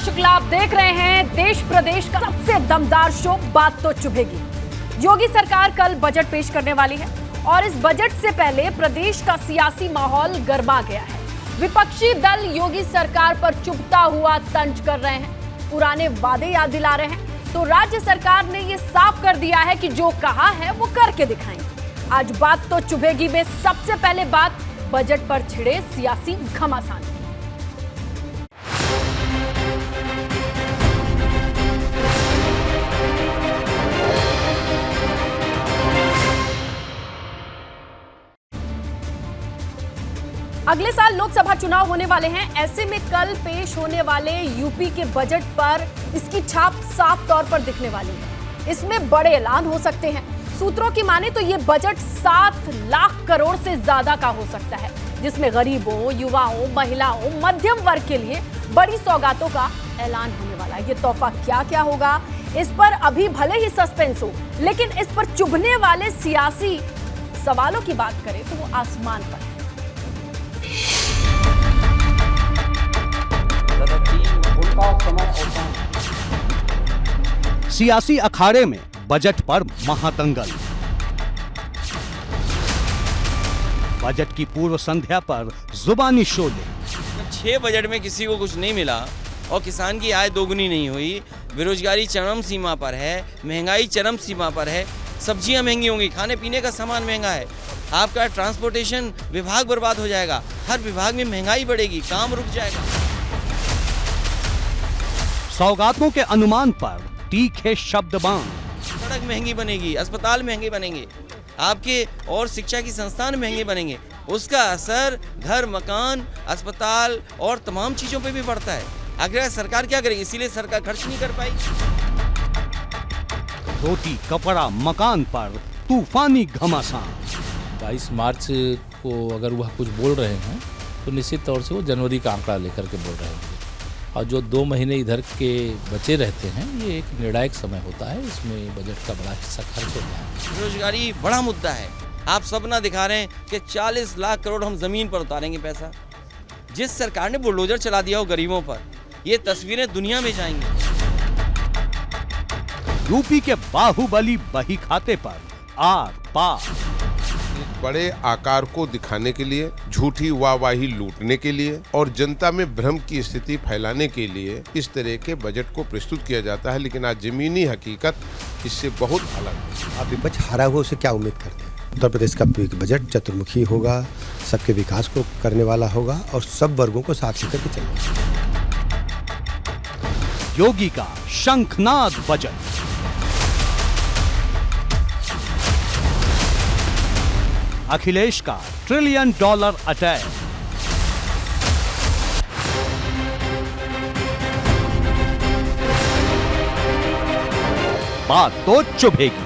शुक्ला, आप देख रहे हैं देश प्रदेश का सबसे दमदार शो बात तो चुभेगी। योगी सरकार कल बजट पेश करने वाली है और इस बजट से पहले प्रदेश का सियासी माहौल गरमा गया है। विपक्षी दल योगी सरकार पर चुभता हुआ तंज कर रहे हैं, पुराने वादे याद दिला रहे हैं। तो राज्य सरकार ने यह साफ कर दिया है कि जो कहा है वो करके दिखाएंगे। आज बात तो चुभेगी में सबसे पहले बात बजट पर छिड़े सियासी घमासान। अगले साल लोकसभा चुनाव होने वाले हैं, ऐसे में कल पेश होने वाले यूपी के बजट पर इसकी छाप साफ तौर पर दिखने वाली है। इसमें बड़े ऐलान हो सकते हैं। सूत्रों की माने तो ये बजट 7 लाख करोड़ से ज्यादा का हो सकता है, जिसमें गरीबों, युवाओं, महिलाओं, मध्यम वर्ग के लिए बड़ी सौगातों का ऐलान होने वाला है। ये तोहफा क्या क्या होगा, इस पर अभी भले ही सस्पेंस हो, लेकिन इस पर चुभने वाले सियासी सवालों की बात करें तो वो आसमान पर है। सियासी अखाड़े में बजट पर महादंगल। बजट की पूर्व संध्या पर जुबानी शोले। 6 बजट में किसी को कुछ नहीं मिला और किसान की आय दोगुनी नहीं हुई, बेरोजगारी चरम सीमा पर है, महंगाई चरम सीमा पर है, सब्जियां महंगी होंगी, खाने पीने का सामान महंगा है, आपका ट्रांसपोर्टेशन विभाग बर्बाद हो जाएगा, हर विभाग में महंगाई बढ़ेगी, काम रुक जाएगा। सौगातों के अनुमान पर तीखे शब्द बाण। सड़क महंगी बनेगी, अस्पताल महंगे बनेंगे, आपके और शिक्षा की संस्थान महंगे बनेंगे, उसका असर घर, मकान, अस्पताल और तमाम चीजों पे भी पड़ता है। आखिर सरकार क्या करेगी? इसीलिए सरकार खर्च नहीं कर पाई। रोटी, कपड़ा, मकान पर तूफानी घमासान। 22 मार्च को अगर वह कुछ बोल रहे हैं तो निश्चित तौर से वो जनवरी का आंकड़ा लेकर के बोल रहे हैं, और जो 2 महीने इधर के बचे रहते हैं ये एक निर्णायक समय होता है, इसमें बजट का बड़ा हिस्सा खर्च होता है। बेरोजगारी बड़ा मुद्दा है। आप सपना दिखा रहे हैं कि 40 लाख करोड़ हम जमीन पर उतारेंगे पैसा। जिस सरकार ने बुलडोजर चला दिया हो गरीबों पर, ये तस्वीरें दुनिया में जाएंगी। यूपी के बाहुबली बही खाते पर आर पार। बड़े आकार को दिखाने के लिए, झूठी वाहवाही लूटने के लिए और जनता में भ्रम की स्थिति फैलाने के लिए इस तरह के बजट को प्रस्तुत किया जाता है, लेकिन आज जमीनी हकीकत इससे बहुत अलग है। आप विपक्ष हारा हुआ उसे क्या उम्मीद करते हैं? उत्तर प्रदेश का बजट चतुर्मुखी होगा, सबके विकास को करने वाला होगा और सब वर्गों को साथ लेकर के चलेगा। योगी का शंखनाद बजट। अखिलेश का $1 ट्रिलियन अटैक। बात तो चुभेगी।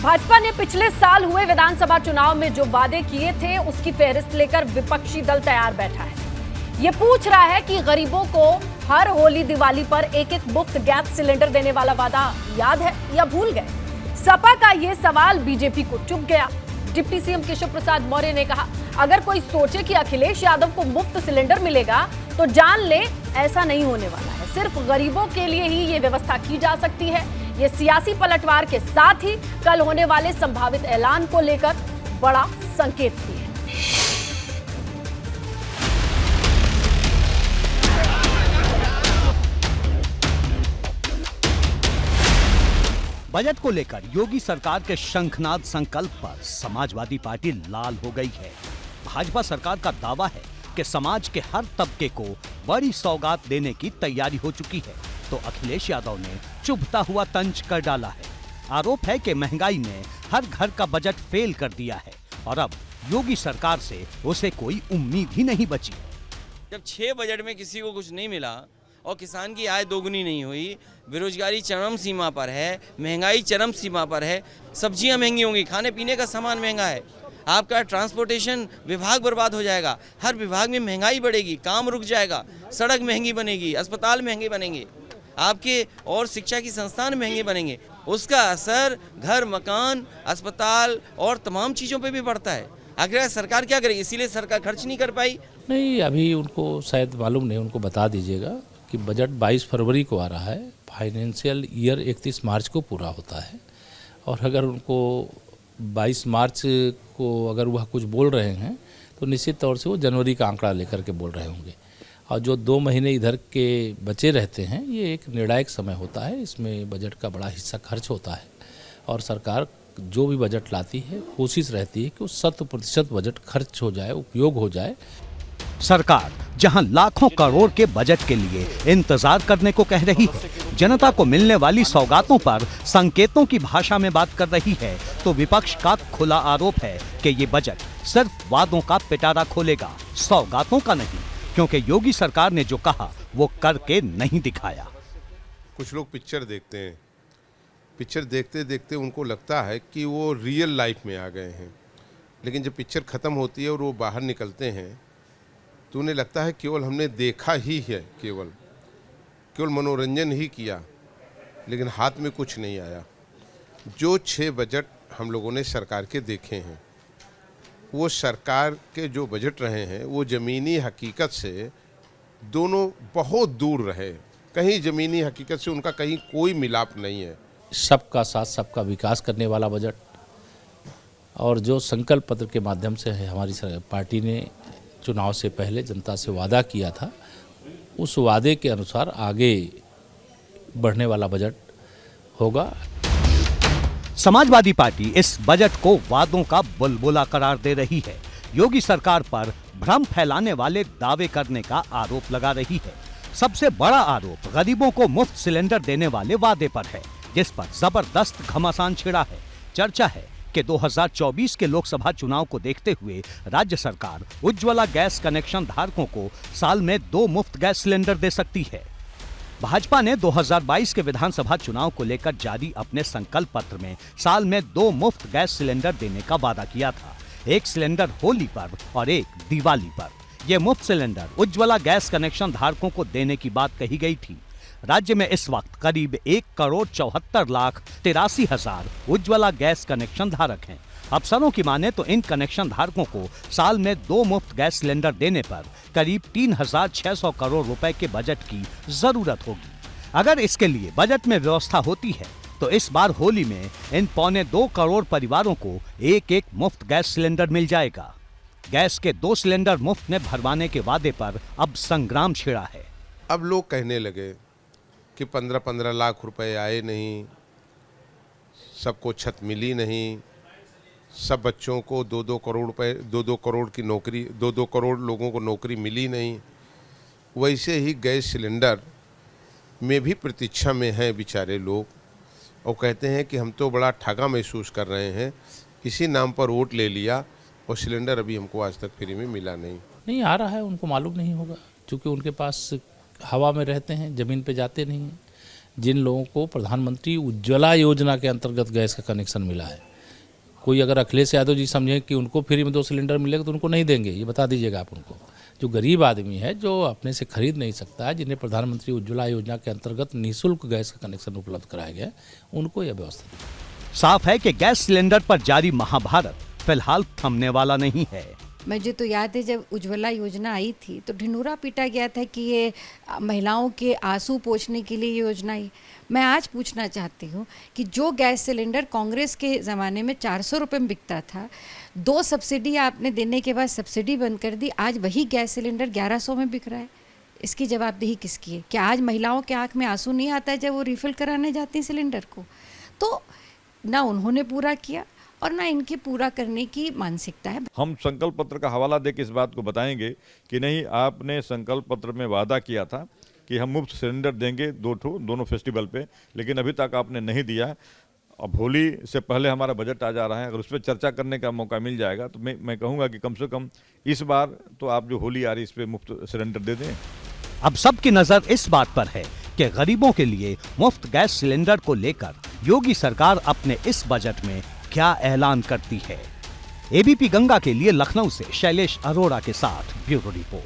भाजपा ने पिछले साल हुए विधानसभा चुनाव में जो वादे किए थे उसकी फेहरिस्त लेकर विपक्षी दल तैयार बैठा है। ये पूछ रहा है कि गरीबों को हर होली दिवाली पर एक मुफ्त गैस सिलेंडर देने वाला वादा याद है या भूल गए? सपा का ये सवाल बीजेपी को चुभ गया। डिप्टी सीएम केशव प्रसाद मौर्य ने कहा, अगर कोई सोचे कि अखिलेश यादव को मुफ्त सिलेंडर मिलेगा तो जान ले ऐसा नहीं होने वाला है। सिर्फ गरीबों के लिए ही ये व्यवस्था की जा सकती है। ये सियासी पलटवार के साथ ही कल होने वाले संभावित ऐलान को लेकर बड़ा संकेत भी है। बजट को लेकर योगी सरकार के शंखनाद संकल्प पर समाजवादी पार्टी लाल हो गई है। भाजपा सरकार का दावा है कि समाज के हर तबके को बड़ी सौगात देने की तैयारी हो चुकी है, तो अखिलेश यादव ने चुभता हुआ तंज कर डाला है। आरोप है कि महंगाई ने हर घर का बजट फेल कर दिया है और अब योगी सरकार से उसे कोई उम्मीद ही नहीं बची। जब 6 बजट में किसी को कुछ नहीं मिला और किसान की आय दोगुनी नहीं हुई, बेरोजगारी चरम सीमा पर है, महंगाई चरम सीमा पर है, सब्जियां महंगी होंगी, खाने पीने का सामान महंगा है, आपका ट्रांसपोर्टेशन विभाग बर्बाद हो जाएगा, हर विभाग में महंगाई बढ़ेगी, काम रुक जाएगा, सड़क महंगी बनेगी, अस्पताल महंगे बनेंगे, आपके और शिक्षा की संस्थान महंगे बनेंगे, उसका असर घर, मकान, अस्पताल और तमाम चीज़ों पे भी पड़ता है। आखिर सरकार क्या करेगी? इसीलिए सरकार खर्च नहीं कर पाई। नहीं, अभी उनको शायद मालूम नहीं, उनको बता दीजिएगा कि बजट 22 फरवरी को आ रहा है, फाइनेंशियल ईयर 31 मार्च को पूरा होता है। और अगर उनको 22 मार्च को अगर वह कुछ बोल रहे हैं तो निश्चित तौर से वो जनवरी का आंकड़ा लेकर के बोल रहे होंगे। और जो 2 महीने इधर के बचे रहते हैं, ये एक निर्णायक समय होता है, इसमें बजट का बड़ा हिस्सा खर्च होता है और सरकार जो भी बजट लाती है कोशिश रहती है कि वो 100% बजट खर्च हो जाए, उपयोग हो जाए। सरकार जहां लाखों करोड़ के बजट के लिए इंतजार करने को कह रही है, जनता को मिलने वाली सौगातों पर संकेतों की भाषा में बात कर रही है, तो विपक्ष का खुला आरोप है कि ये बजट सिर्फ वादों का पिटारा खोलेगा, सौगातों का नहीं, क्योंकि योगी सरकार ने जो कहा वो करके नहीं दिखाया। कुछ लोग पिक्चर देखते हैं, पिक्चर देखते देखते उनको लगता है कि वो रियल लाइफ में आ गए हैं, लेकिन जब पिक्चर ख़त्म होती है और वो बाहर निकलते हैं तो उन्हें लगता है केवल हमने देखा ही है, केवल मनोरंजन ही किया, लेकिन हाथ में कुछ नहीं आया। जो 6 बजट हम लोगों ने सरकार के देखे हैं, वो सरकार के जो बजट रहे हैं वो ज़मीनी हकीकत से दोनों बहुत दूर रहे। कहीं ज़मीनी हकीकत से उनका कहीं कोई मिलाप नहीं है। सबका साथ सबका विकास करने वाला बजट, और जो संकल्प पत्र के माध्यम से हमारी पार्टी ने चुनाव से पहले जनता से वादा किया था, उस वादे के अनुसार आगे बढ़ने वाला बजट होगा। समाजवादी पार्टी इस बजट को वादों का बुलबुला करार दे रही है, योगी सरकार पर भ्रम फैलाने वाले दावे करने का आरोप लगा रही है। सबसे बड़ा आरोप गरीबों को मुफ्त सिलेंडर देने वाले वादे पर है, जिस पर जबरदस्त घमासान छिड़ा है। चर्चा है कि 2024 के लोकसभा चुनाव को देखते हुए राज्य सरकार उज्ज्वला गैस कनेक्शन धारकों को साल में 2 मुफ्त गैस सिलेंडर दे सकती है। भाजपा ने 2022 के विधानसभा चुनाव को लेकर जारी अपने संकल्प पत्र में साल में 2 मुफ्त गैस सिलेंडर देने का वादा किया था, एक सिलेंडर होली पर और एक दिवाली पर। यह मुफ्त सिलेंडर उज्ज्वला गैस कनेक्शन धारकों को देने की बात कही गई थी। राज्य में इस वक्त करीब 1,74,83,000 उज्ज्वला गैस कनेक्शन धारक हैं। अफसरों की माने तो इन कनेक्शन धारकों को साल में 2 मुफ्त गैस सिलेंडर देने पर करीब 3,600 करोड़ रुपए के बजट की जरूरत होगी। अगर इसके लिए बजट में व्यवस्था होती है तो इस बार होली में इन 1.25 करोड़ परिवारों को एक मुफ्त गैस सिलेंडर मिल जाएगा। गैस के 2 सिलेंडर मुफ्त में भरवाने के वादे पर अब संग्राम छिड़ा है। अब लोग कहने लगे कि 15-15 लाख रुपए आए नहीं, सबको छत मिली नहीं, सब बच्चों को 2-2 करोड़ रुपए, 2-2 करोड़ की नौकरी, 2-2 करोड़ लोगों को नौकरी मिली नहीं। वैसे ही गैस सिलेंडर में भी प्रतीक्षा में हैं बेचारे लोग, और कहते हैं कि हम तो बड़ा ठगा महसूस कर रहे हैं, इसी नाम पर वोट ले लिया और सिलेंडर अभी हमको आज तक फ्री में मिला नहीं आ रहा है। उनको मालूम नहीं होगा, क्योंकि उनके पास हवा में रहते हैं, ज़मीन पे जाते नहीं हैं। जिन लोगों को प्रधानमंत्री उज्ज्वला योजना के अंतर्गत गैस का कनेक्शन मिला है, कोई अगर अखिलेश यादव जी समझे कि उनको फ्री में 2 सिलेंडर मिलेगा तो उनको नहीं देंगे, ये बता दीजिएगा आप उनको। जो गरीब आदमी है, जो अपने से खरीद नहीं सकता है, जिन्हें प्रधानमंत्री उज्ज्वला योजना के अंतर्गत निःशुल्क गैस का कनेक्शन उपलब्ध कराया गया, उनको यह व्यवस्था। साफ है कि गैस सिलेंडर पर जारी महाभारत फिलहाल थमने वाला नहीं है। मुझे तो याद है जब उज्ज्वला योजना आई थी तो ढिंढोरा पीटा गया था कि ये महिलाओं के आंसू पोंछने के लिए योजना आई। मैं आज पूछना चाहती हूँ कि जो गैस सिलेंडर कांग्रेस के ज़माने में 400 रुपये में बिकता था, 2 सब्सिडी आपने देने के बाद सब्सिडी बंद कर दी, आज वही गैस सिलेंडर 1100 में बिक रहा है। इसकी जवाबदेही किसकी है? क्या आज महिलाओं के आँख में आंसू नहीं आता है जब वो रिफ़िल कराने जाती हैं सिलेंडर को? तो ना उन्होंने पूरा किया और ना इनके पूरा करने की मानसिकता है। हम संकल्प पत्र का हवाला देकर इस बात को बताएंगे कि नहीं, आपने संकल्प पत्र में वादा किया था कि हम मुफ्त सिलेंडर देंगे 2 दोनों फेस्टिवल पे, लेकिन अभी तक आपने नहीं दिया। अब होली से पहले हमारा बजट आ जा रहा है, अगर उस पर चर्चा करने का मौका मिल जाएगा तो मैं कहूँगा कि कम से कम इस बार तो आप जो होली आ रही है इस पर मुफ्त सिलेंडर दे दें। अब सबकी नजर इस बात पर है कि गरीबों के लिए मुफ्त गैस सिलेंडर को लेकर योगी सरकार अपने इस बजट में क्या ऐलान करती है। एबीपी गंगा के लिए लखनऊ से शैलेश अरोड़ा के साथ ब्यूरो रिपोर्ट।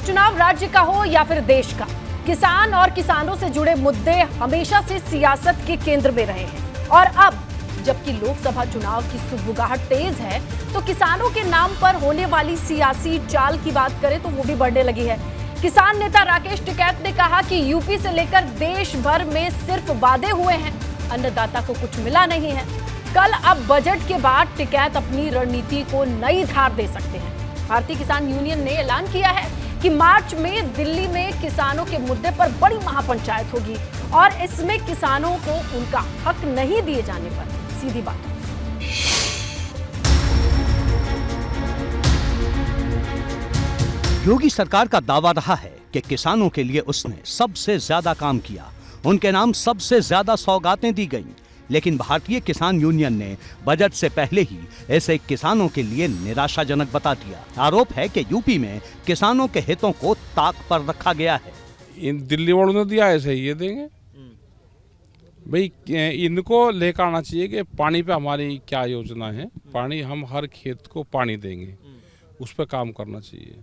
चुनाव राज्य का हो या फिर देश का, किसान और किसानों से जुड़े मुद्दे हमेशा से सियासत के केंद्र में रहे हैं और अब जबकि लोकसभा चुनाव की सुगबुगाहट तेज है तो किसानों के नाम पर होने वाली सियासी चाल की बात करें तो वो भी बढ़ने लगी है। किसान नेता राकेश टिकैत ने कहा कि यूपी से लेकर देश भर में सिर्फ वादे हुए हैं, अन्नदाता को कुछ मिला नहीं है। कल अब बजट के बाद टिकैत अपनी रणनीति को नई धार दे सकते हैं। भारतीय किसान यूनियन ने ऐलान किया है कि मार्च में दिल्ली में किसानों के मुद्दे पर बड़ी महापंचायत होगी और इसमें किसानों को उनका हक नहीं दिए जाने पर सीधी बात होगी। योगी सरकार का दावा रहा है कि किसानों के लिए उसने सबसे ज्यादा काम किया, उनके नाम सबसे ज्यादा सौगातें दी गईं। लेकिन भारतीय किसान यूनियन ने बजट से पहले ही ऐसे किसानों के लिए निराशाजनक बता दिया। आरोप है कि यूपी में किसानों के हितों को ताक पर रखा गया है। इन दिल्ली वालों ने दिया, ऐसे ही ये देंगे भाई। इनको लेकर आना चाहिए कि पानी पे हमारी क्या योजना है, पानी हम हर खेत को पानी देंगे, उस पर काम करना चाहिए।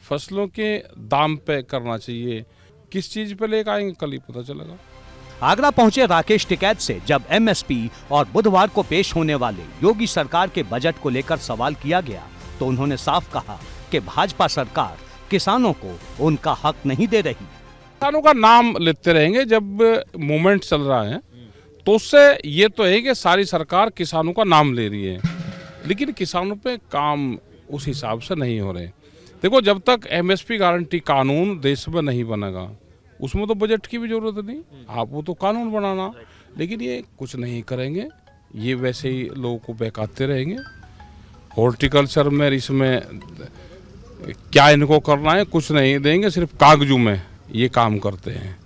फसलों के दाम पे करना चाहिए, किस चीज पे लेकर आएंगे कल ही पता चलेगा। आगरा पहुंचे राकेश टिकैत से जब एमएसपी और बुधवार को पेश होने वाले योगी सरकार के बजट को लेकर सवाल किया गया तो उन्होंने साफ कहा कि भाजपा सरकार किसानों को उनका हक नहीं दे रही। किसानों का नाम लेते रहेंगे जब मूवमेंट चल रहा है तो उससे ये तो है कि सारी सरकार किसानों का नाम ले रही है, लेकिन किसानों पे काम उस हिसाब से नहीं हो रहे। देखो, जब तक एमएसपी गारंटी कानून देश में नहीं बनेगा उसमें तो बजट की भी जरूरत नहीं, आप वो तो कानून बनाना, लेकिन ये कुछ नहीं करेंगे, ये वैसे ही लोगों को बहकाते रहेंगे। हॉर्टिकल्चर में इसमें क्या इनको करना है, कुछ नहीं देंगे, सिर्फ कागजों में ये काम करते हैं।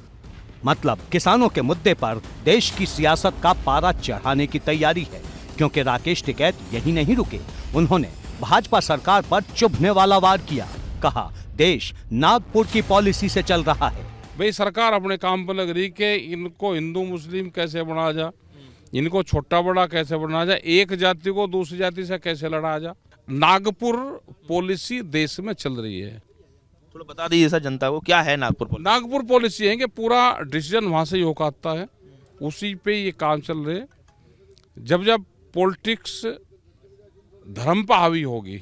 मतलब किसानों के मुद्दे पर देश की सियासत का पारा चढ़ाने की तैयारी है, क्योंकि राकेश टिकैत यही नहीं रुके। उन्होंने भाजपा सरकार पर चुभने वाला वार किया, कहा देश नागपुर की पॉलिसी से चल रहा है। भाई, सरकार अपने काम पर लग रही कि इनको हिंदू मुस्लिम कैसे बनाया जा, इनको छोटा बड़ा कैसे बनाया जा, एक जाति को दूसरी जाति से कैसे लड़ाया जा। नागपुर पॉलिसी देश में चल रही है। थोड़ा बता दीजिए सर जनता को, क्या है नागपुर पॉलिसी? नागपुर पॉलिसी है कि पूरा डिसीजन वहाँ से ही होकर आता है, उसी पे ये काम चल रहे। जब जब पॉलिटिक्स धर्म पर हावी होगी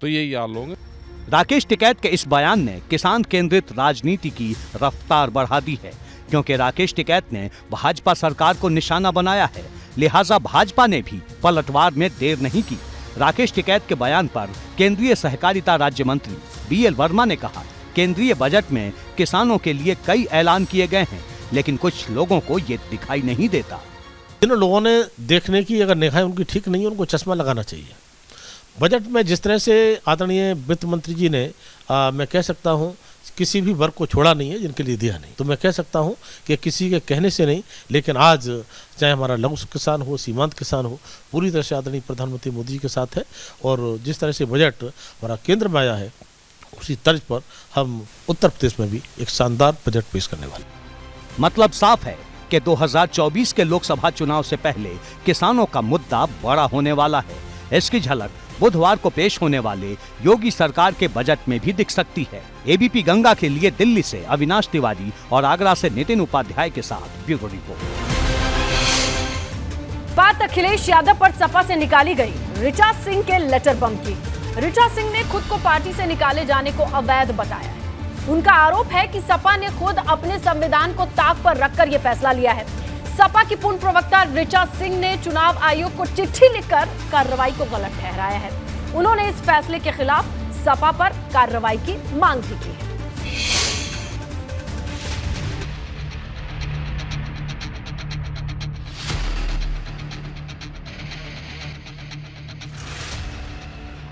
तो यही हाल होंगे। राकेश टिकैत के इस बयान ने किसान केंद्रित राजनीति की रफ्तार बढ़ा दी है, क्योंकि राकेश टिकैत ने भाजपा सरकार को निशाना बनाया है, लिहाजा भाजपा ने भी पलटवार में देर नहीं की। राकेश टिकैत के बयान पर केंद्रीय सहकारिता राज्य मंत्री बीएल वर्मा ने कहा, केंद्रीय बजट में किसानों के लिए कई ऐलान किए गए हैं, लेकिन कुछ लोगों को ये दिखाई नहीं देता। जिन लोगों ने देखने की अगर निगाहें उनकी ठीक नहीं है, उनको चश्मा लगाना चाहिए। बजट में जिस तरह से आदरणीय वित्त मंत्री जी ने मैं कह सकता हूं किसी भी वर्ग को छोड़ा नहीं है जिनके लिए दिया नहीं, तो मैं कह सकता हूं कि किसी के कहने से नहीं, लेकिन आज चाहे हमारा लघु किसान हो, सीमांत किसान हो, पूरी तरह से आदरणीय प्रधानमंत्री मोदी जी के साथ है। और जिस तरह से बजट हमारा केंद्र में आया है उसी तर्ज पर हम उत्तर प्रदेश में भी एक शानदार बजट पेश करने वाले। मतलब साफ है कि 2024 के लोकसभा चुनाव से पहले किसानों का मुद्दा बड़ा होने वाला है। इसकी झलक बुधवार को पेश होने वाले योगी सरकार के बजट में भी दिख सकती है। एबीपी गंगा के लिए दिल्ली से अविनाश तिवारी और आगरा से नितिन उपाध्याय के साथ ब्यूरो रिपोर्ट। बात अखिलेश यादव पर सपा से निकाली गई ऋचा सिंह के लेटर बम की। ऋचा सिंह ने खुद को पार्टी से निकाले जाने को अवैध बताया है। उनका आरोप है कि सपा ने खुद अपने संविधान को ताक पर रखकर यह फैसला लिया है। सपा की पूर्ण प्रवक्ता ऋचा सिंह ने चुनाव आयोग को चिट्ठी लिखकर कार्रवाई को गलत ठहराया है। उन्होंने इस फैसले के खिलाफ सपा पर कार्रवाई की मांग भी की है।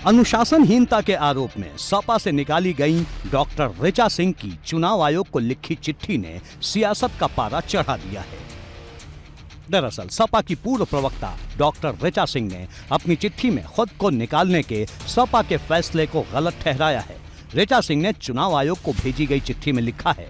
अनुशासनहीनता के आरोप में सपा से निकाली गई डॉक्टर ऋचा सिंह की चुनाव आयोग को लिखी चिट्ठी ने सियासत का पारा चढ़ा दिया है। दरअसल सपा की पूर्व प्रवक्ता डॉक्टर ऋचा सिंह ने अपनी चिट्ठी में खुद को निकालने के सपा के फैसले को गलत ठहराया है। ऋचा सिंह ने चुनाव आयोग को भेजी गई चिट्ठी में लिखा है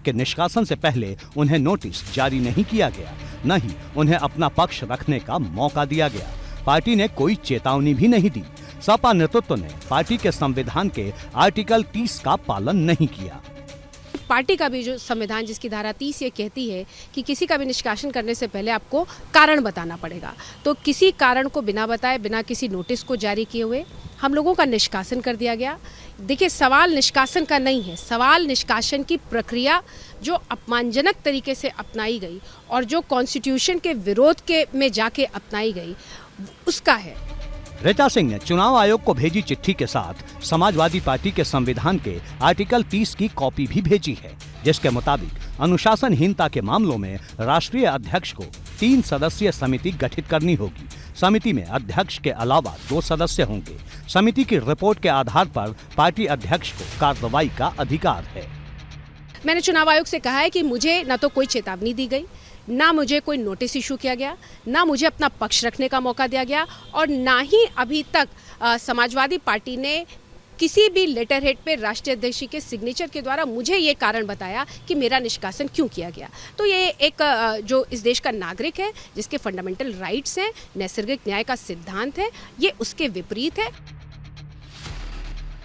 कि निष्कासन से पहले उन्हें नोटिस जारी नहीं किया गया, न ही उन्हें अपना पक्ष रखने का मौका दिया गया। पार्टी ने कोई चेतावनी भी नहीं दी। सपा नेतृत्व ने पार्टी के संविधान के आर्टिकल 30 का पालन नहीं किया। पार्टी का भी जो संविधान जिसकी धारा 30 ये कहती है कि किसी का भी निष्कासन करने से पहले आपको कारण बताना पड़ेगा, तो किसी कारण को बिना बताए, बिना किसी नोटिस को जारी किए हुए हम लोगों का निष्कासन कर दिया गया। देखिए, सवाल निष्कासन का नहीं है, सवाल निष्कासन की प्रक्रिया जो अपमानजनक तरीके से अपनाई गई और जो कॉन्स्टिट्यूशन के विरोध के में जाके अपनाई गई उसका है। ऋचा सिंह ने चुनाव आयोग को भेजी चिट्ठी के साथ समाजवादी पार्टी के संविधान के आर्टिकल 30 की कॉपी भी भेजी है, जिसके मुताबिक अनुशासनहीनता के मामलों में राष्ट्रीय अध्यक्ष को 3 सदस्यीय समिति गठित करनी होगी। समिति में अध्यक्ष के अलावा 2 सदस्य होंगे। समिति की रिपोर्ट के आधार पर पार्टी अध्यक्ष को कार्रवाई का अधिकार है। मैंने चुनाव आयोग से कहा है कि मुझे न तो कोई चेतावनी दी गई, ना मुझे कोई नोटिस इशू किया गया, ना मुझे अपना पक्ष रखने का मौका दिया गया, और ना ही अभी तक समाजवादी पार्टी ने किसी भी लेटर हेड पे राष्ट्रीय अध्यक्ष के सिग्नेचर के द्वारा मुझे ये कारण बताया कि मेरा निष्कासन क्यों किया गया। तो ये एक जो इस देश का नागरिक है, जिसके फंडामेंटल राइट्स हैं, नैसर्गिक न्याय का सिद्धांत है, ये उसके विपरीत है।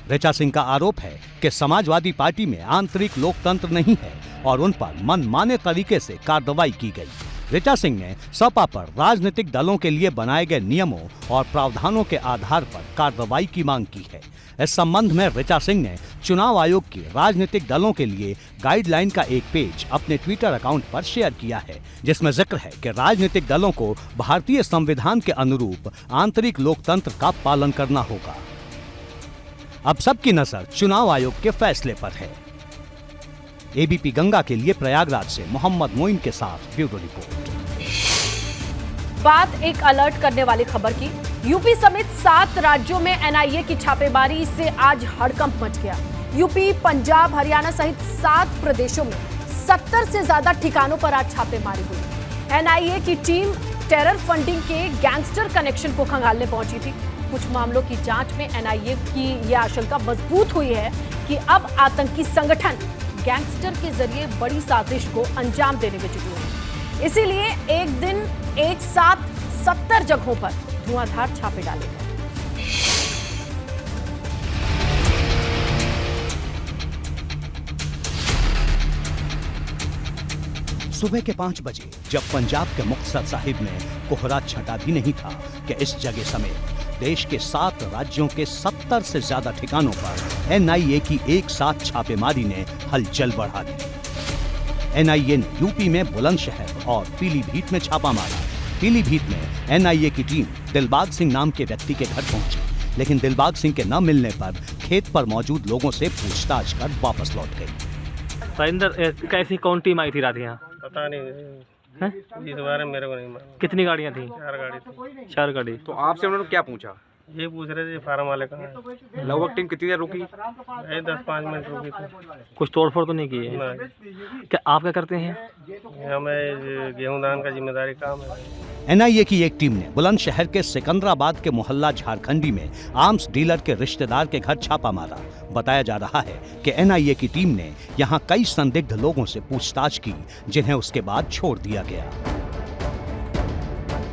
ऋचा सिंह का आरोप है कि समाजवादी पार्टी में आंतरिक लोकतंत्र नहीं है और उन पर मनमाने तरीके से कार्रवाई की गई। ऋचा सिंह ने सपा पर राजनीतिक दलों के लिए बनाए गए नियमों और प्रावधानों के आधार पर कार्रवाई की मांग की है। इस संबंध में ऋचा सिंह ने चुनाव आयोग की राजनीतिक दलों के लिए गाइडलाइन का एक पेज अपने ट्विटर अकाउंट पर शेयर किया है, जिसमें जिक्र है कि राजनीतिक दलों को भारतीय संविधान के अनुरूप आंतरिक लोकतंत्र का पालन करना होगा। अब सबकी नजर चुनाव आयोग के फैसले पर है। एबीपी गंगा के लिए प्रयागराज से मोहम्मद मोइन के साथ ब्यूरो रिपोर्ट। बात एक अलर्ट करने वाली खबर की। यूपी समेत 7 राज्यों में एनआईए की छापेमारी से आज हड़कंप मच गया। यूपी, पंजाब, हरियाणा सहित 7 प्रदेशों में 70 से ज्यादा ठिकानों पर आज छापेमारी हुई। एनआईए की टीम टेरर फंडिंग के गैंगस्टर कनेक्शन को खंगालने पहुंची थी। कुछ मामलों की जांच में एनआईए की यह आशंका मजबूत हुई है कि अब आतंकी संगठन गैंगस्टर के जरिए बड़ी साजिश को अंजाम देने में जुटे हैं। इसीलिए एक दिन एक साथ 70 जगहों पर धुआंधार छापे डाले गए। सुबह के 5 बजे जब पंजाब के मुक्तसर साहिब में कोहरा छटा भी नहीं था कि इस जगह समेत देश के 7 राज्यों के 70 से ज्यादा ठिकानों पर एनआईए की एक साथ छापेमारी ने हलचल बढ़ा दी। एनआईए ने यूपी में बुलंदशहर और पीलीभीत में छापा मारा। पीलीभीत में एनआईए की टीम दिलबाग सिंह नाम के व्यक्ति के घर पहुंची, लेकिन दिलबाग सिंह के न मिलने पर खेत पर मौजूद लोगों से पूछताछ कर वापस लौट गई। सरिंदर, कैसी कौन टीम आई थी रात यहाँ? पता नहीं, इस बारे में मेरे को नहीं मालूम। कितनी गाड़ियाँ थी? 4 गाड़ी थी। 4 गाड़ी। तो आपसे उन्होंने क्या पूछा? ये पूछ रहे थे फार्म वाले कहाँ हैं। लगभग टीम कितनी देर रुकी? 10-5 मिनट रुकी थी। कुछ तोड़फोड़ तो नहीं की है? क्या आप क्या करते हैं? हमें गेहूं दान का जिम्मेदारी काम है। एनआईए की एक टीम ने बुलंदशहर के सिकंदराबाद के मोहल्ला झारखंडी में आर्म्स डीलर के रिश्तेदार के घर छापा मारा। बताया जा रहा है कि एनआईए की टीम ने यहां कई संदिग्ध लोगों से पूछताछ की, जिन्हें उसके बाद छोड़ दिया गया।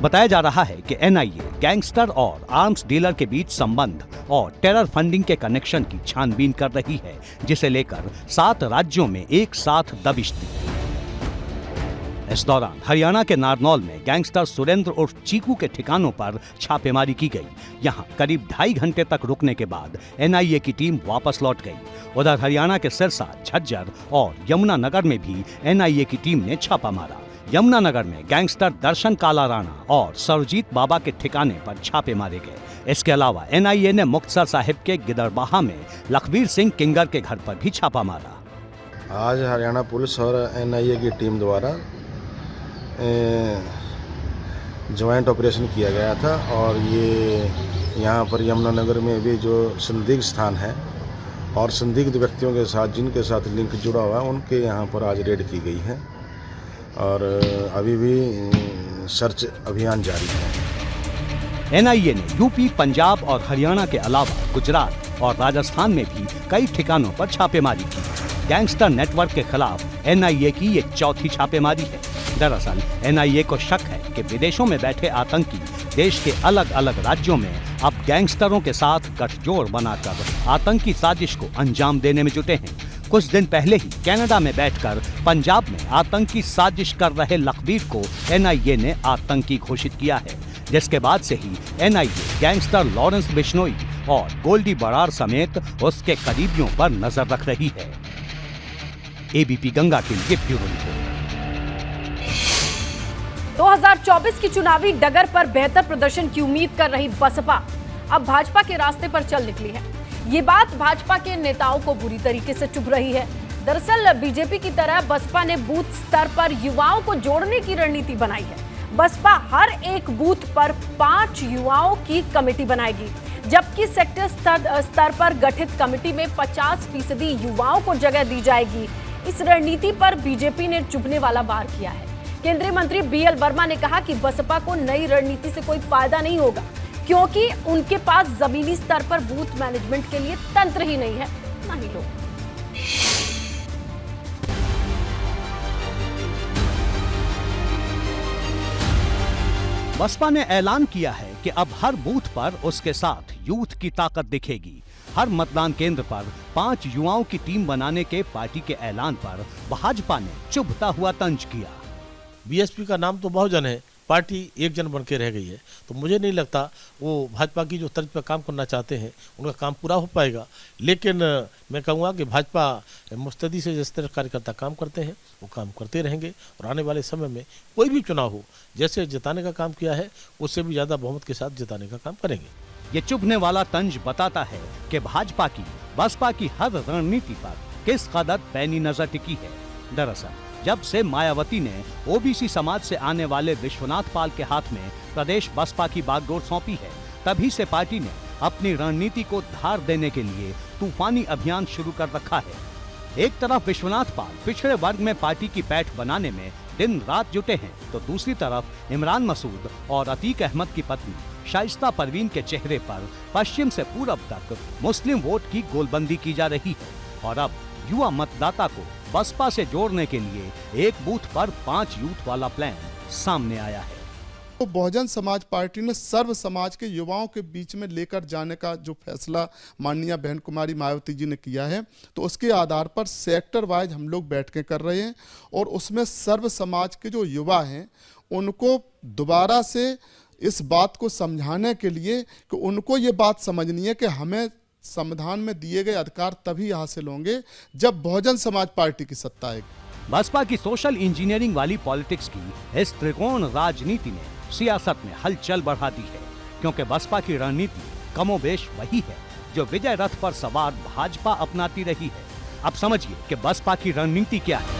बताया जा रहा है कि एनआईए गैंगस्टर और आर्म्स डीलर के बीच संबंध और टेरर फंडिंग के कनेक्शन की छानबीन कर रही है, जिसे लेकर 7 राज्यों में एक साथ दबिश दी। इस दौरान हरियाणा के नारनौल में गैंगस्टर सुरेंद्र उर्फ चीकू के ठिकानों पर छापेमारी की गई। यहां करीब 2.5 घंटे तक रुकने के बाद एनआईए की टीम वापस लौट गई। उधर हरियाणा के सिरसा, झज्जर और यमुनानगर में भी एनआईए की टीम ने छापा मारा। यमुनानगर में गैंगस्टर दर्शन काला राणा और सरजीत बाबा के ठिकाने पर छापे मारे गए। इसके अलावा एनआईए ने मुक्तसर साहिब के गिदड़बाहा में लखवीर सिंह किंगर के घर पर भी छापा मारा। आज हरियाणा पुलिस और एनआईए की टीम द्वारा ज्वाइंट ऑपरेशन किया गया था और ये यहाँ पर यमुनानगर में भी जो संदिग्ध स्थान है और संदिग्ध व्यक्तियों के साथ जिनके साथ लिंक जुड़ा हुआ है उनके यहाँ पर आज रेड की गई है और अभी भी सर्च अभियान जारी है। एनआईए ने यूपी, पंजाब और हरियाणा के अलावा गुजरात और राजस्थान में भी कई ठिकानों पर छापेमारी की। गैंगस्टर नेटवर्क के खिलाफ एनआईए की ये 4थी छापेमारी है। दरअसल एनआईए को शक है कि विदेशों में बैठे आतंकी देश के अलग अलग राज्यों में अब गैंगस्टरों के साथ गठजोड़ बनाकर आतंकी साजिश को अंजाम देने में जुटे हैं। कुछ दिन पहले ही कनाडा में बैठकर पंजाब में आतंकी साजिश कर रहे लखवीर को एनआईए ने आतंकी घोषित किया है, जिसके बाद से ही एनआईए गैंगस्टर लॉरेंस बिश्नोई और गोल्डी बरार समेत उसके करीबियों पर नजर रख रही है। एबीपी गंगा के लिए ब्यूरो रिपोर्ट। 2024 की चुनावी डगर पर बेहतर प्रदर्शन की उम्मीद कर रही बसपा अब भाजपा के रास्ते पर चल निकली है। ये बात भाजपा के नेताओं को बुरी तरीके से चुभ रही है। दरअसल बीजेपी की तरह बसपा ने बूथ स्तर पर युवाओं को जोड़ने की रणनीति बनाई है। बसपा हर एक बूथ पर 5 युवाओं की कमेटी बनाएगी, जबकि सेक्टर स्तर पर गठित कमेटी में 50% युवाओं को जगह दी जाएगी। इस रणनीति पर बीजेपी ने चुभने वाला वार किया है। केंद्रीय मंत्री बीएल वर्मा ने कहा कि बसपा को नई रणनीति से कोई फायदा नहीं होगा, क्योंकि उनके पास जमीनी स्तर पर बूथ मैनेजमेंट के लिए तंत्र ही नहीं है, ना ही लोग। बसपा ने ऐलान किया है कि अब हर बूथ पर उसके साथ यूथ की ताकत दिखेगी। हर मतदान केंद्र पर 5 युवाओं की टीम बनाने के पार्टी के ऐलान पर भाजपा ने चुभता हुआ तंज किया। बीएसपी का नाम तो बहुजन है, पार्टी एक जन बन के रह गई है, तो मुझे नहीं लगता वो भाजपा की जो तर्ज पर काम करना चाहते हैं उनका काम पूरा हो पाएगा। लेकिन मैं कहूँगा कि भाजपा मुस्तैदी से जिस तरह कार्यकर्ता काम करते हैं वो काम करते रहेंगे और आने वाले समय में कोई भी चुनाव हो, जैसे जिताने का काम किया है उससे भी ज़्यादा बहुमत के साथ जिताने का काम करेंगे। ये चुभने वाला तंज बताता है कि भाजपा की बसपा की हर रणनीति पर किस कदर पैनी नजर टिकी है। दरअसल जब से मायावती ने ओबीसी समाज से आने वाले विश्वनाथ पाल के हाथ में प्रदेश बसपा की बागडोर सौंपी है, तभी से पार्टी ने अपनी रणनीति को धार देने के लिए तूफानी अभियान शुरू कर रखा है। एक तरफ विश्वनाथ पाल पिछड़े वर्ग में पार्टी की पैठ बनाने में दिन रात जुटे हैं, तो दूसरी तरफ इमरान मसूद और अतीक अहमद की पत्नी शाइस्ता परवीन के चेहरे पर पश्चिम से पूरब तक मुस्लिम वोट की गोलबंदी की जा रही है। और अब युवा मतदाता को बसपा से जोड़ने के लिए एक बूथ पर 5 यूथ वाला प्लान सामने आया है। तो बहुजन समाज पार्टी ने सर्व समाज के युवाओं के बीच में लेकर जाने का जो फैसला माननीय बहन कुमारी मायावती जी ने किया है, तो उसके आधार पर सेक्टर वाइज हम लोग बैठकें कर रहे हैं और उसमें सर्व समाज के जो युवा हैं उनको दोबारा से इस बात को समझाने के लिए कि उनको ये बात समझनी है कि हमें संविधान में दिए गए अधिकार तभी हासिल होंगे जब बहुजन समाज पार्टी की सत्ता आएगी। बसपा की सोशल इंजीनियरिंग वाली पॉलिटिक्स की इस त्रिकोण राजनीति ने सियासत में हलचल बढ़ा दी है, क्योंकि बसपा की रणनीति कमोबेश वही है जो विजय रथ पर सवार भाजपा अपनाती रही है। अब समझिए कि बसपा की रणनीति क्या है।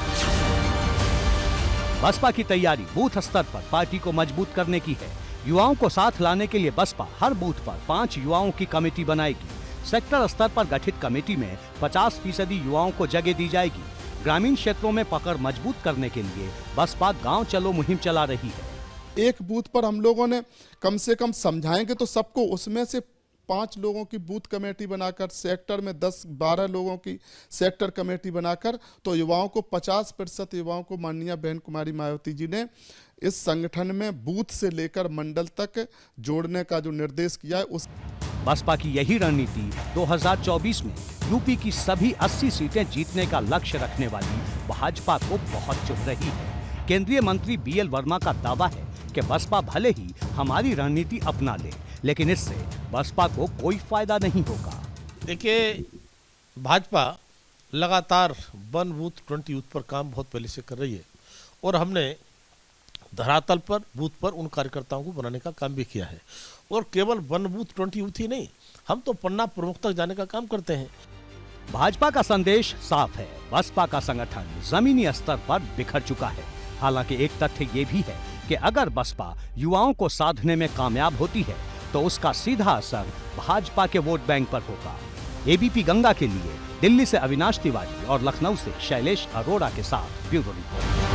बसपा की तैयारी बूथ स्तर पर पार्टी को मजबूत करने की है। युवाओं को साथ लाने के लिए बसपा हर बूथ पर 5 युवाओं की कमेटी बनाएगी। सेक्टर स्तर पर गठित कमेटी में 50% युवाओं को जगह दी जाएगी। ग्रामीण क्षेत्रों में पकड़ मजबूत करने के लिए बसपा गांव चलो मुहिम चला रही है। एक बूथ पर हम लोगों ने कम से कम समझाएंगे तो सबको, उसमें से 5 लोगों की बूथ कमेटी बनाकर, सेक्टर में 10-12 लोगों की सेक्टर कमेटी बनाकर, तो युवाओं को 50% युवाओं को माननीय बहन कुमारी मायावती जी ने इस संगठन में बूथ से लेकर मंडल तक जोड़ने का जो निर्देश किया है उस बसपा की यही रणनीति 2024 में यूपी की सभी 80 सीटें जीतने का लक्ष्य रखने वाली भाजपा को बहुत चुभ रही है। केंद्रीय मंत्री बीएल वर्मा का दावा है कि बसपा भले ही हमारी रणनीति अपना ले, लेकिन इससे बसपा को कोई फायदा नहीं होगा। देखिए, भाजपा लगातार 1 बूथ 20 यूथ पर काम बहुत पहले से कर रही है और हमने धरातल पर बूथ पर उन कार्यकर्ताओं को बनाने का काम भी किया है। और केवल 1 बूथ 20 यूथ ही नहीं, हम तो पन्ना प्रमुख तक जाने का काम करते हैं। भाजपा का संदेश साफ है, बसपा का संगठन जमीनी स्तर पर बिखर चुका है। हालांकि एक तथ्य ये भी है कि अगर बसपा युवाओं को साधने में कामयाब होती है तो उसका सीधा असर भाजपा के वोट बैंक पर होगा। एबीपी गंगा के लिए दिल्ली से अविनाश तिवारी और लखनऊ से शैलेश अरोड़ा के साथ ब्यूरो रिपोर्ट।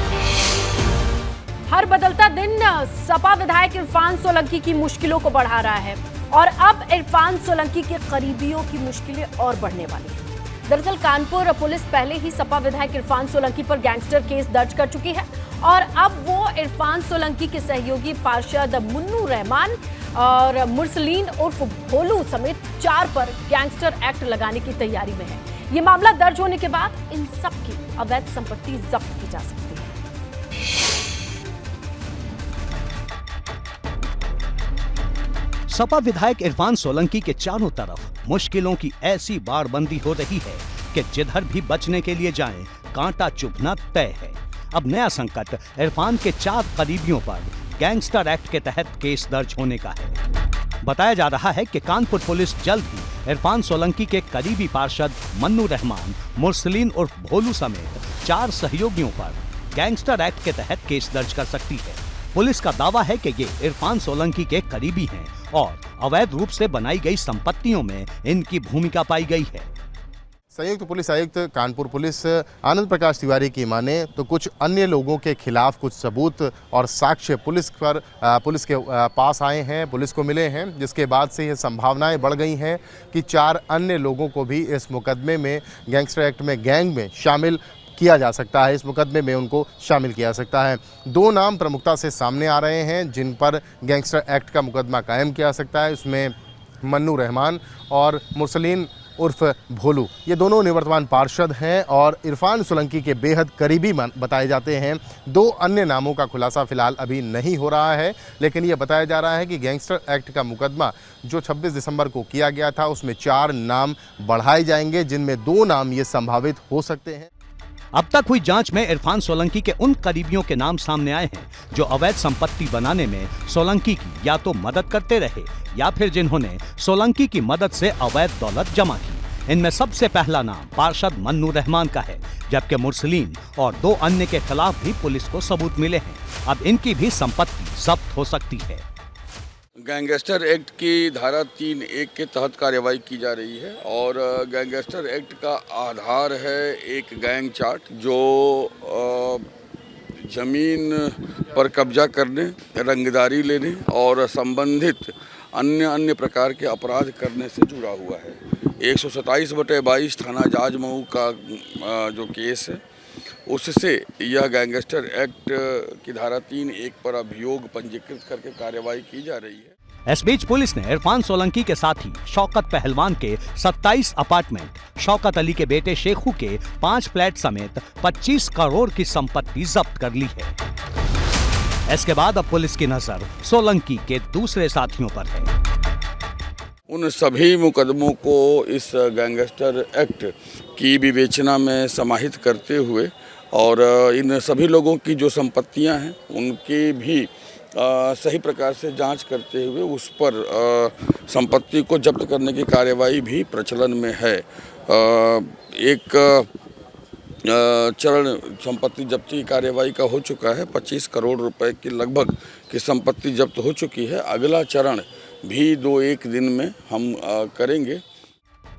हर बदलता दिन सपा विधायक इरफान सोलंकी की मुश्किलों को बढ़ा रहा है और अब इरफान सोलंकी के करीबियों की मुश्किलें और बढ़ने वाली हैं। दरअसल कानपुर पुलिस पहले ही सपा विधायक इरफान सोलंकी पर गैंगस्टर केस दर्ज कर चुकी है और अब वो इरफान सोलंकी के सहयोगी पार्षद मुन्नू रहमान और मुरसलीन उर्फ भोलू समेत 4 पर गैंगस्टर एक्ट लगाने की तैयारी में है। ये मामला दर्ज होने के बाद इन सब की अवैध संपत्ति जब्त की जा सकती है। सपा विधायक इरफान सोलंकी के चारों तरफ मुश्किलों की ऐसी बाड़बंदी हो रही है कि जिधर भी बचने के लिए जाएं, कांटा चुभना तय है। अब नया संकट इरफान के 4 करीबियों पर गैंगस्टर एक्ट के तहत केस दर्ज होने का है। बताया जा रहा है कि कानपुर पुलिस जल्द ही इरफान सोलंकी के करीबी पार्षद मन्नू रहमान, मुरसलीन उर्फ भोलू समेत 4 सहयोगियों पर गैंगस्टर एक्ट के तहत केस दर्ज कर सकती है। पुलिस का दावा है कि ये इरफान सोलंकी के करीबी हैं और अवैध रूप से बनाई गई संपत्तियों में इनकी भूमिका पाई गई है। संयुक्त पुलिस आयुक्त कानपुर पुलिस आनंद प्रकाश तिवारी की माने तो कुछ अन्य लोगों के खिलाफ कुछ सबूत और साक्ष्य पुलिस के पास आए हैं, पुलिस को मिले हैं, जिसके बाद से ये संभावनाएं बढ़ गई हैं कि 4 अन्य लोगों को भी इस मुकदमे में गैंगस्टर एक्ट में गैंग में शामिल किया जा सकता है। इस मुकदमे में उनको शामिल किया जा सकता है। 2 नाम प्रमुखता से सामने आ रहे हैं जिन पर गैंगस्टर एक्ट का मुकदमा कायम किया जा सकता है। उसमें मन्नू रहमान और मुरसलीन उर्फ भोलू, ये दोनों निवर्तमान पार्षद हैं और इरफान सोलंकी के बेहद करीबी बताए जाते हैं। 2 अन्य नामों का खुलासा फिलहाल अभी नहीं हो रहा है, लेकिन ये बताया जा रहा है कि गैंगस्टर एक्ट का मुकदमा जो 26 दिसंबर को किया गया था उसमें 4 नाम बढ़ाए जाएंगे, जिनमें 2 नाम ये संभावित हो सकते हैं। अब तक हुई जांच में इरफान सोलंकी के उन करीबियों के नाम सामने आए हैं जो अवैध संपत्ति बनाने में सोलंकी की या तो मदद करते रहे या फिर जिन्होंने सोलंकी की मदद से अवैध दौलत जमा की। इनमें सबसे पहला नाम पार्षद मन्नू रहमान का है, जबकि मुरसलीन और 2 अन्य के खिलाफ भी पुलिस को सबूत मिले हैं। अब इनकी भी संपत्ति जब्त हो सकती है। गैंगस्टर एक्ट की धारा 3(1) के तहत कार्रवाई की जा रही है और गैंगस्टर एक्ट का आधार है एक गैंग चार्ट जो जमीन पर कब्जा करने, रंगदारी लेने और संबंधित अन्य प्रकार के अपराध करने से जुड़ा हुआ है। 127/22 थाना जाजमऊ का जो केस है उससे यह गैंगस्टर एक्ट की धारा 3(1) पर अभियोग पंजीकृत करके कार्रवाई की जा रही है। इस बीच पुलिस ने इरफान सोलंकी के साथी शौकत पहलवान के 27 अपार्टमेंट, शौकत अली के बेटे शेखू के 5 फ्लैट समेत 25 करोड़ की संपत्ति जब्त कर ली है। इसके बाद अब पुलिस की नजर सोलंकी के दूसरे साथियों पर है। उन सभी मुकदमों को इस गैंगस्टर एक्ट की विवेचना में समाहित करते हुए और इन सभी लोगों की जो संपत्तियां हैं उनकी भी सही प्रकार से जांच करते हुए उस पर संपत्ति को जब्त करने की कार्यवाही भी प्रचलन में है। एक चरण संपत्ति जब्ती की कार्यवाही का हो चुका है। 25 करोड़ रुपए की लगभग की संपत्ति जब्त हो चुकी है। अगला चरण भी 2-1 दिन में हम करेंगे।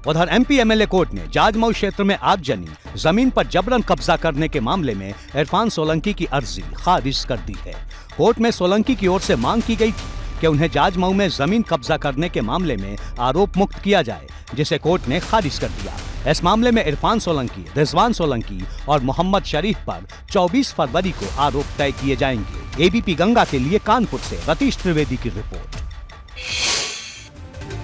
उधर एमपी एमएलए कोर्ट ने जाजमऊ क्षेत्र में आगजनी जमीन पर जबरन कब्जा करने के मामले में इरफान सोलंकी की अर्जी खारिज कर दी है। कोर्ट में सोलंकी की ओर से मांग की गई थी कि उन्हें जाजमऊ में जमीन कब्जा करने के मामले में आरोप मुक्त किया जाए, जिसे कोर्ट ने खारिज कर दिया। इस मामले में इरफान सोलंकी, रिजवान सोलंकी और मोहम्मद शरीफ पर 24 फरवरी को आरोप तय किए जाएंगे। एबीपी गंगा के लिए कानपुर से रतीश त्रिवेदी की रिपोर्ट।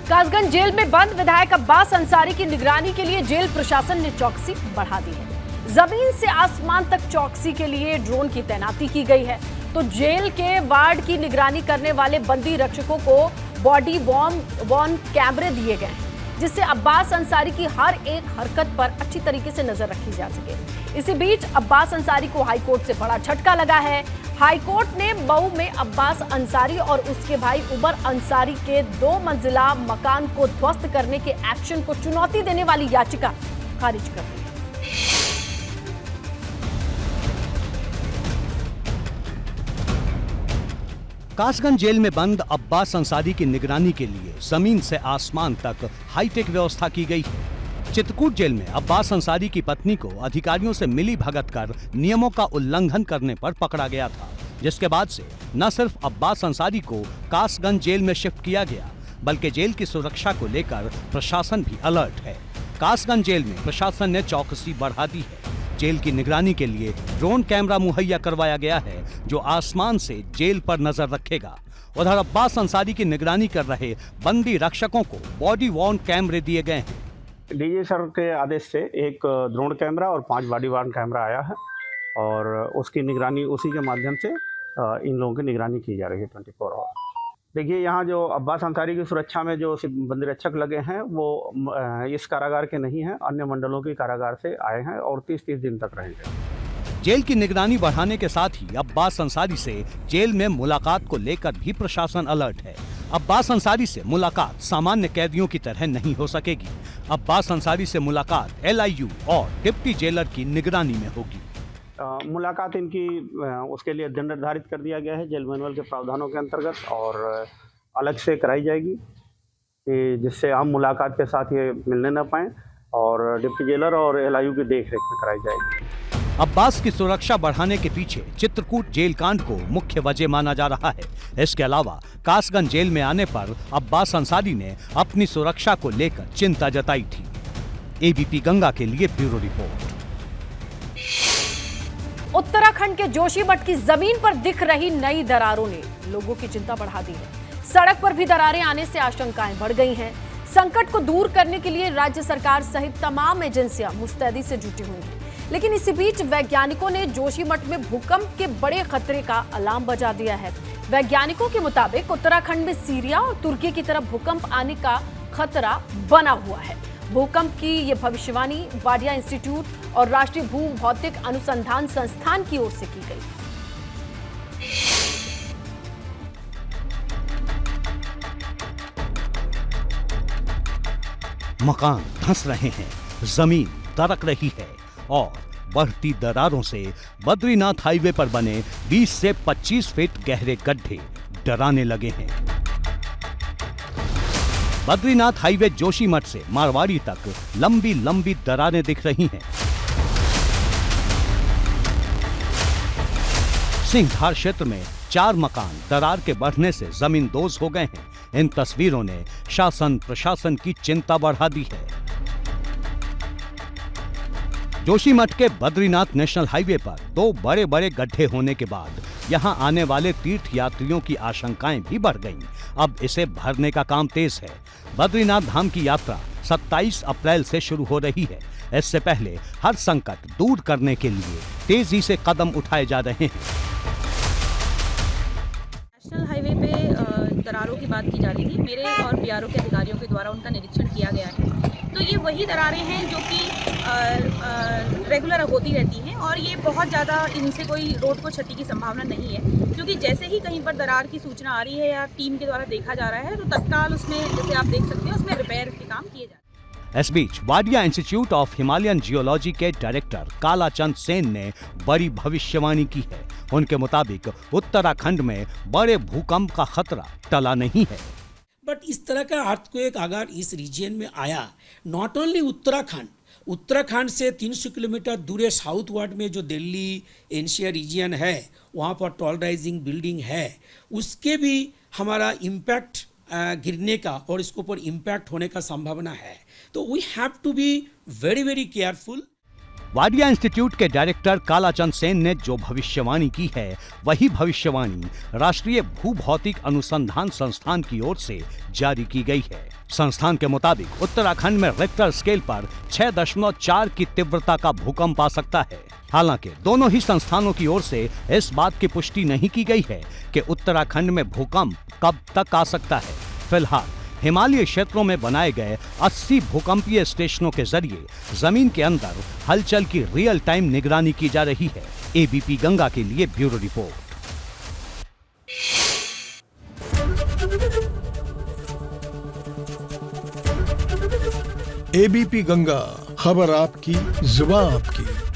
कासगंज जेल में बंद विधायक अब्बास अंसारी की निगरानी के लिए जेल प्रशासन ने चौकसी बढ़ा दी है। जमीन से आसमान तक चौकसी के लिए ड्रोन की तैनाती की गई है। तो जेल के वार्ड की निगरानी करने वाले बंदी रक्षकों को बॉडी वॉर्न कैमरे दिए गए हैं, जिससे अब्बास अंसारी की हर एक हरकत पर अच्छी तरीके से नजर रखी जा सके। इसी बीच अब्बास अंसारी को हाईकोर्ट से बड़ा झटका लगा है। हाईकोर्ट ने मऊ में अब्बास अंसारी और उसके भाई उमर अंसारी के 2 मंजिला मकान को ध्वस्त करने के एक्शन को चुनौती देने वाली याचिका खारिज कर दी। कासगंज जेल में बंद अब्बास अंसारी की निगरानी के लिए जमीन से आसमान तक हाईटेक व्यवस्था की गई है। चित्रकूट जेल में अब्बास अंसारी की पत्नी को अधिकारियों से मिली भगत कर नियमों का उल्लंघन करने पर पकड़ा गया था, जिसके बाद से न सिर्फ अब्बास अंसारी को कासगंज जेल में शिफ्ट किया गया, बल्कि जेल की सुरक्षा को लेकर प्रशासन भी अलर्ट है। कासगंज जेल में प्रशासन ने चौकसी बढ़ा दी है। जेल की निगरानी के लिए ड्रोन कैमरा मुहैया करवाया गया है, जो आसमान से जेल पर नजर रखेगा। उधर अब्बास अंसारी की निगरानी कर रहे बंदी रक्षकों को बॉडी वॉर्न कैमरे दिए गए हैं। डीजी सर के आदेश से एक ड्रोन कैमरा और 5 बॉडी वार्न कैमरा आया है और उसकी निगरानी, उसी के माध्यम से इन लोगों की निगरानी की जा रही है 24 आवर। देखिए, यहाँ जो अब्बास अंसारी की सुरक्षा में जो बंदी रक्षक लगे हैं वो इस कारागार के नहीं हैं, अन्य मंडलों के कारागार से आए हैं और 30-30 दिन तक रहेंगे। जेल की निगरानी बढ़ाने के साथ ही अब्बास अंसारी से जेल में मुलाकात को लेकर भी प्रशासन अलर्ट है। अब्बास अंसारी से मुलाकात सामान्य कैदियों की तरह नहीं हो सकेगी। अब्बास अंसारी से मुलाकात LIU और डिप्टी जेलर की निगरानी में होगी। मुलाकात इनकी उसके लिए दंड निर्धारित कर दिया गया है जेल मैनुअल के प्रावधानों के अंतर्गत और अलग से कराई जाएगी कि जिससे हम मुलाकात के साथ ये मिलने न पाएँ और डिप्टी जेलर और LIU की देखरेख में कराई जाएगी। अब्बास की सुरक्षा बढ़ाने के पीछे चित्रकूट जेल कांड को मुख्य वजह माना जा रहा है। इसके अलावा कासगंज जेल में आने पर अब्बास अंसारी ने अपनी सुरक्षा को लेकर चिंता जताई थी। ABP गंगा के लिए ब्यूरो रिपोर्ट। उत्तराखंड के जोशीमठ की जमीन पर दिख रही नई दरारों ने लोगों की चिंता बढ़ा दी है। सड़क पर भी दरारें आने से आशंकाएं बढ़ गई हैं। संकट को दूर करने के लिए राज्य सरकार सहित तमाम एजेंसियां मुस्तैदी से जुटी हुई हैं। लेकिन इसी बीच वैज्ञानिकों ने जोशीमठ में भूकंप के बड़े खतरे का अलार्म बजा दिया है। वैज्ञानिकों के मुताबिक उत्तराखंड में सीरिया और तुर्की की तरफ भूकंप आने का खतरा बना हुआ है। भूकंप की ये भविष्यवाणी वाडिया इंस्टीट्यूट और राष्ट्रीय भू भौतिक अनुसंधान संस्थान की ओर से की गई। मकान धंस रहे हैं, जमीन दरक रही है और बढ़ती दरारों से बद्रीनाथ हाईवे पर बने 20 से 25 फीट गहरे गड्ढे डराने लगे हैं। बद्रीनाथ हाईवे जोशीमठ से मारवाड़ी तक लंबी लंबी दरारें दिख रही हैं। सिंघधार क्षेत्र में 4 मकान दरार के बढ़ने से जमींदोज हो गए हैं। इन तस्वीरों ने शासन प्रशासन की चिंता बढ़ा दी है। जोशीमठ के बद्रीनाथ नेशनल हाईवे पर 2 बड़े बड़े गड्ढे होने के बाद यहां आने वाले तीर्थ यात्रियों की आशंकाएं भी बढ़ गईं। अब इसे भरने का काम तेज है। बद्रीनाथ धाम की यात्रा 27 अप्रैल से शुरू हो रही है। इससे पहले हर संकट दूर करने के लिए तेजी से कदम उठाए जा रहे हैं। नेशनल हाईवे पे दरारों की बात की जा रही थी। मेरे और BRO के अधिकारियों के द्वारा उनका निरीक्षण किया गया है। तो ये वही दरारें हैं जो कि रेगुलर होती रहती हैं और ये बहुत ज़्यादा इनसे कोई रोड को क्षति की संभावना नहीं है, क्योंकि जैसे ही कहीं पर दरार की सूचना आ रही है या टीम के द्वारा देखा जा रहा है तो तत्काल उसमें, जैसे आप देख सकते हैं, उसमें रिपेयर के काम किए जा रहे हैं। इस बीच Wadia institute of Himalayan geology के डायरेक्टर कालाचंद सेन ने बड़ी भविष्यवाणी की है। उनके मुताबिक उत्तराखंड में बड़े भूकंप का खतरा टला नहीं है। बट इस तरह का अर्थक्वेक अगर इस रीजन में आया, नॉट ओनली उत्तराखंड से 300 किलोमीटर दूर साउथ वार्ड में जो दिल्ली एनसीआर रीजन है, वहाँ पर टॉल राइजिंग बिल्डिंग है, उसके भी हमारा इम्पैक्ट गिरने का और इसके ऊपर इम्पैक्ट होने का संभावना है। तो we have to be very very careful. Wadia institute के डायरेक्टर कालाचंद सेन ने जो भविष्यवाणी की है, वही भविष्यवाणी राष्ट्रीय भू भौतिक अनुसंधान संस्थान की ओर से जारी की गई है। संस्थान के मुताबिक उत्तराखंड में रिक्टर स्केल पर 6.4 की तीव्रता का भूकंप आ सकता है। हालांकि दोनों ही संस्थानों की ओर से इस बात की पुष्टि नहीं की गई है कि उत्तराखंड में भूकंप कब तक आ सकता है। फिलहाल हिमालय क्षेत्रों में बनाए गए 80 भूकंपीय स्टेशनों के जरिए जमीन के अंदर हलचल की रियल टाइम निगरानी की जा रही है। ABP गंगा के लिए ब्यूरो रिपोर्ट। ABP गंगा, खबर आपकी, जुबान आपकी।